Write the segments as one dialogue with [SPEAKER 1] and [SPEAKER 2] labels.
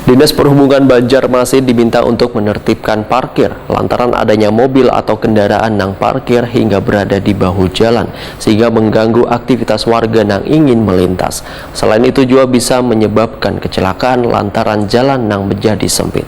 [SPEAKER 1] Dinas Perhubungan Banjarmasin diminta untuk menertibkan parkir lantaran adanya mobil atau kendaraan nang parkir hingga berada di bahu jalan sehingga mengganggu aktivitas warga nang ingin melintas. Selain itu juga bisa menyebabkan kecelakaan lantaran jalan nang menjadi sempit.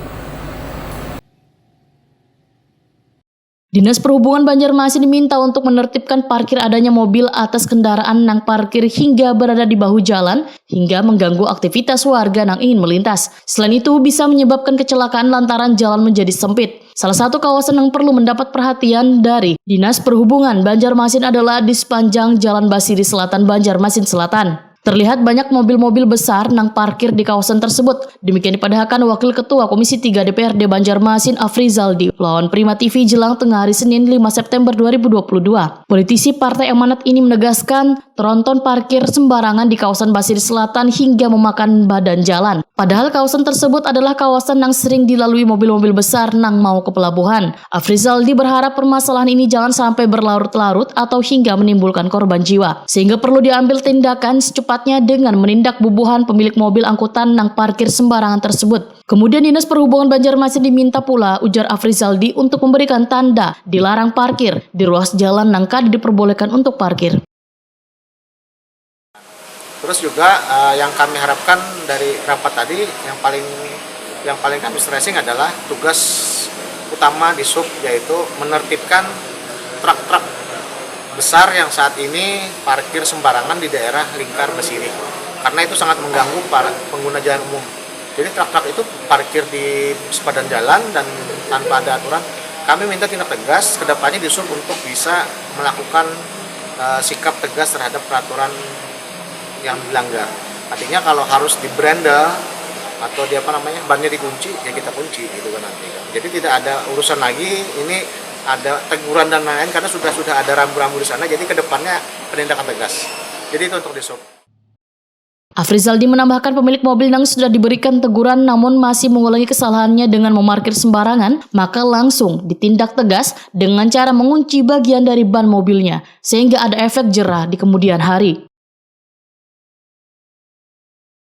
[SPEAKER 2] Dinas Perhubungan Banjarmasin diminta untuk menertibkan parkir adanya mobil atas kendaraan nang parkir hingga berada di bahu jalan hingga mengganggu aktivitas warga nang ingin melintas. Selain itu bisa menyebabkan kecelakaan lantaran jalan menjadi sempit. Salah satu kawasan yang perlu mendapat perhatian dari Dinas Perhubungan Banjarmasin adalah di sepanjang Jalan Basiri Selatan Banjarmasin Selatan. Terlihat banyak mobil-mobil besar nang parkir di kawasan tersebut. Demikian dipadahkan Wakil Ketua Komisi 3 DPRD Banjarmasin Afrizaldi lawan Prima TV jelang tengah hari Senin 5 September 2022. Politisi Partai Amanat ini menegaskan tronton parkir sembarangan di kawasan Basiri Selatan hingga memakan badan jalan. Padahal kawasan tersebut adalah kawasan yang sering dilalui mobil-mobil besar nang mau ke pelabuhan. Afrizaldi berharap permasalahan ini jangan sampai berlarut-larut atau hingga menimbulkan korban jiwa. Sehingga perlu diambil tindakan secepatnya dengan menindak bubuhan pemilik mobil angkutan nang parkir sembarangan tersebut. Kemudian Dinas Perhubungan Banjarmasin diminta pula, ujar Afrizaldi, untuk memberikan tanda dilarang parkir di ruas jalan nang kada diperbolehkan untuk parkir.
[SPEAKER 3] Terus juga yang kami harapkan dari rapat tadi yang paling kami stressing adalah tugas utama di sub, yaitu menertibkan truk-truk besar yang saat ini parkir sembarangan di daerah lingkar Basiri, karena itu sangat mengganggu para pengguna jalan umum. Jadi truk-truk itu parkir di sepadan jalan dan tanpa ada aturan. Kami minta tindak tegas kedepannya di sub untuk bisa melakukan sikap tegas terhadap peraturan yang dilanggar. Artinya kalau harus di brandel atau bannya dikunci, ya kita kunci gitu kan nanti. Jadi tidak ada urusan lagi ini ada teguran dan lain-lain karena sudah ada rambu-rambu di sana. Jadi kedepannya penindakan tegas. Jadi itu untuk di sub.
[SPEAKER 2] Afrizaldi menambahkan pemilik mobil yang sudah diberikan teguran namun masih mengulangi kesalahannya dengan memarkir sembarangan, maka langsung ditindak tegas dengan cara mengunci bagian dari ban mobilnya sehingga ada efek jera di kemudian hari.